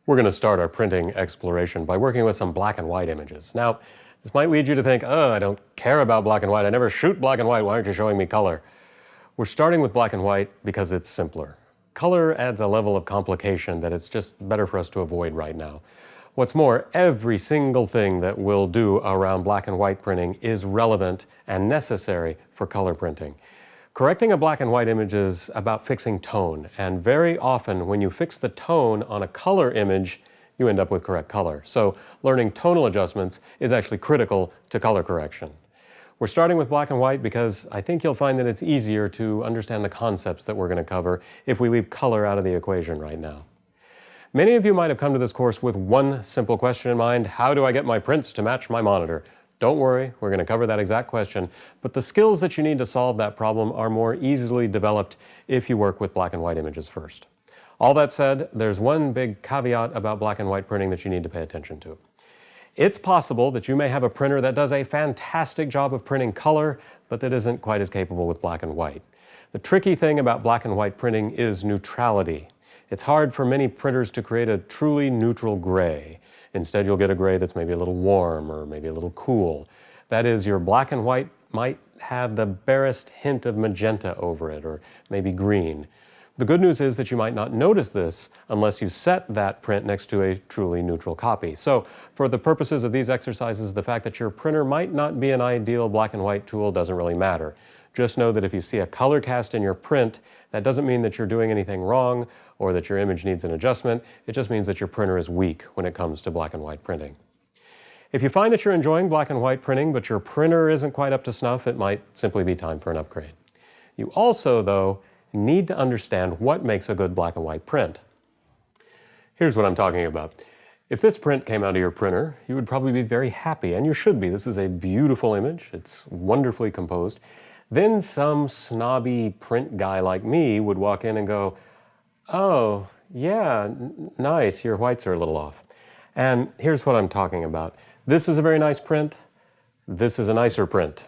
We're going to start our printing exploration by working with some black and white images. Now, this might lead you to think, oh, I don't care about black and white. I never shoot black and white. Why aren't you showing me color? We're starting with black and white because it's simpler. Color adds a level of complication that it's just better for us to avoid right now. What's more, every single thing that we'll do around black and white printing is relevant and necessary for color printing. Correcting a black and white image is about fixing tone, and very often when you fix the tone on a color image, you end up with correct color. So learning tonal adjustments is actually critical to color correction. We're starting with black and white because I think you'll find that it's easier to understand the concepts that we're going to cover if we leave color out of the equation right now. Many of you might have come to this course with one simple question in mind: how do I get my prints to match my monitor? Don't worry, we're going to cover that exact question, but the skills that you need to solve that problem are more easily developed if you work with black and white images first. All that said, there's one big caveat about black and white printing that you need to pay attention to. It's possible that you may have a printer that does a fantastic job of printing color, but that isn't quite as capable with black and white. The tricky thing about black and white printing is neutrality. It's hard for many printers to create a truly neutral gray. Instead, you'll get a gray that's maybe a little warm or maybe a little cool. That is, your black and white might have the barest hint of magenta over it, or maybe green. The good news is that you might not notice this unless you set that print next to a truly neutral copy. So, for the purposes of these exercises, the fact that your printer might not be an ideal black and white tool doesn't really matter. Just know that if you see a color cast in your print, that doesn't mean that you're doing anything wrong or that your image needs an adjustment. It just means that your printer is weak when it comes to black and white printing. If you find that you're enjoying black and white printing, but your printer isn't quite up to snuff, it might simply be time for an upgrade. You also, though, need to understand what makes a good black and white print. Here's what I'm talking about. If this print came out of your printer, you would probably be very happy, and you should be. This is a beautiful image. It's wonderfully composed. Then some snobby print guy like me would walk in and go, oh, yeah, nice, your whites are a little off. And here's what I'm talking about. This is a very nice print. This is a nicer print.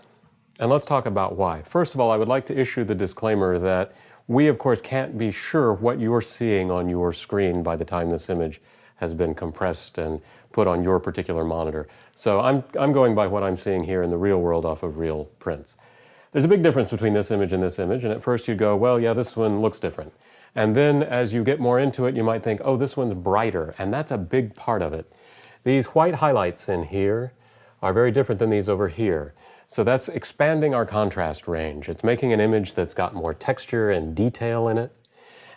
And let's talk about why. First of all, I would like to issue the disclaimer that we, of course, can't be sure what you're seeing on your screen by the time this image has been compressed and put on your particular monitor. So I'm going by what I'm seeing here in the real world off of real prints. There's a big difference between this image, and at first you'd go, well, yeah, this one looks different. And then as you get more into it, you might think, oh, this one's brighter, and that's a big part of it. These white highlights in here are very different than these over here. So that's expanding our contrast range. It's making an image that's got more texture and detail in it,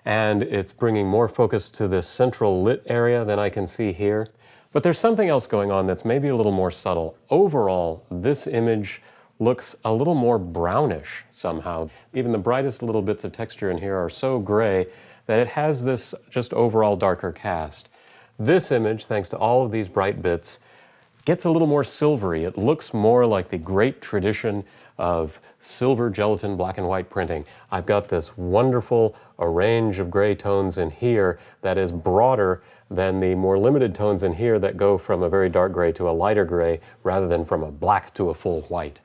and it's bringing more focus to this central lit area than I can see here. But there's something else going on that's maybe a little more subtle. Overall, this image looks a little more brownish somehow. Even the brightest little bits of texture in here are so gray that it has this just overall darker cast. This image, thanks to all of these bright bits, gets a little more silvery. It looks more like the great tradition of silver gelatin black and white printing. I've got this wonderful range of gray tones in here that is broader than the more limited tones in here that go from a very dark gray to a lighter gray rather than from a black to a full white.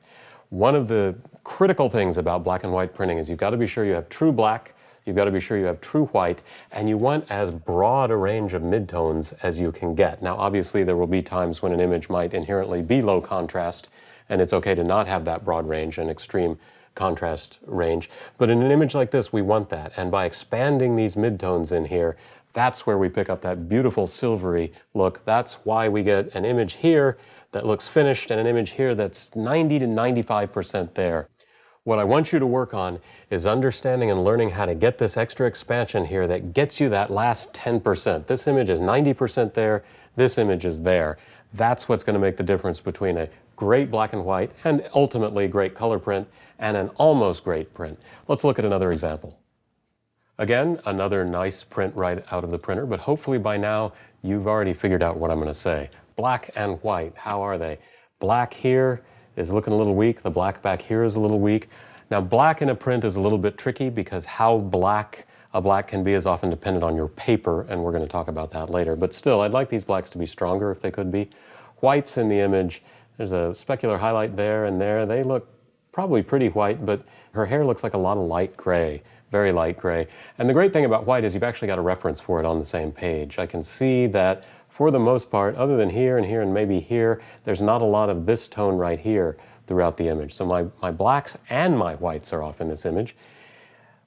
One of the critical things about black and white printing is you've got to be sure you have true black, you've got to be sure you have true white, and you want as broad a range of midtones as you can get. Now, obviously, there will be times when an image might inherently be low contrast, and it's okay to not have that broad range and extreme contrast range. But in an image like this, we want that. And by expanding these midtones in here, that's where we pick up that beautiful silvery look. That's why we get an image here that looks finished and an image here that's 90 to 95% there. What I want you to work on is understanding and learning how to get this extra expansion here that gets you that last 10%. This image is 90% there, this image is there. That's what's going to make the difference between a great black and white and ultimately great color print and an almost great print. Let's look at another example. Again, another nice print right out of the printer, but hopefully by now you've already figured out what I'm going to say. Black and white, how are they? Black here is looking a little weak. The black back here is a little weak. Now, black in a print is a little bit tricky because how black a black can be is often dependent on your paper, and we're going to talk about that later. But still, I'd like these blacks to be stronger if they could be. Whites in the image, there's a specular highlight there and there. They look probably pretty white, but her hair looks like a lot of light gray. very light gray. And the great thing about white is you've actually got a reference for it on the same page. I can see that for the most part, other than here and here and maybe here, there's not a lot of this tone right here throughout the image. So my blacks and my whites are off in this image.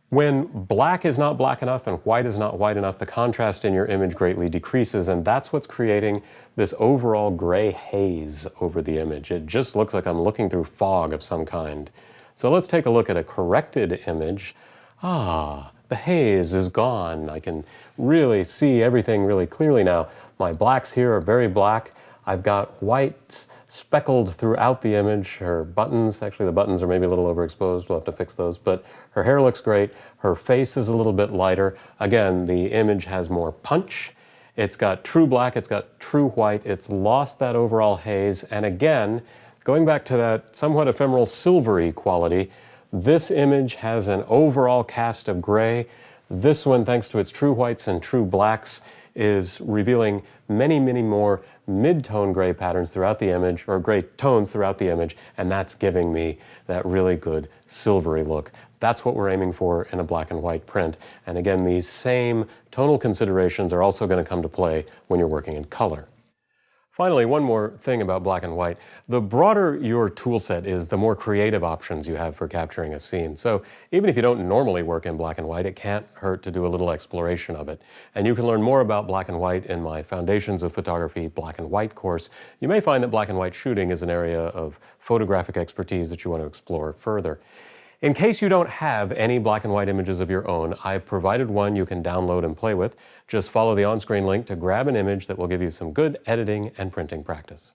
When black is not black enough and white is not white enough, the contrast in your image greatly decreases, and that's what's creating this overall gray haze over the image. It just looks like I'm looking through fog of some kind. So let's take a look at a corrected image. The haze is gone. I can really see everything really clearly now. My blacks here are very black. I've got whites speckled throughout the image. Her buttons, actually the buttons are maybe a little overexposed. We'll have to fix those, but her hair looks great. Her face is a little bit lighter. Again, the image has more punch. It's got true black, it's got true white. It's lost that overall haze. And again, going back to that somewhat ephemeral silvery quality, this image has an overall cast of gray. This one, thanks to its true whites and true blacks, is revealing many, many more mid-tone gray patterns throughout the image, or gray tones throughout the image, and that's giving me that really good silvery look. That's what we're aiming for in a black and white print. And again, these same tonal considerations are also going to come to play when you're working in color. Finally, one more thing about black and white. The broader your tool set is, the more creative options you have for capturing a scene. So even if you don't normally work in black and white, it can't hurt to do a little exploration of it. And you can learn more about black and white in my Foundations of Photography Black and White course. You may find that black and white shooting is an area of photographic expertise that you want to explore further. In case you don't have any black and white images of your own, I've provided one you can download and play with. Just follow the on-screen link to grab an image that will give you some good editing and printing practice.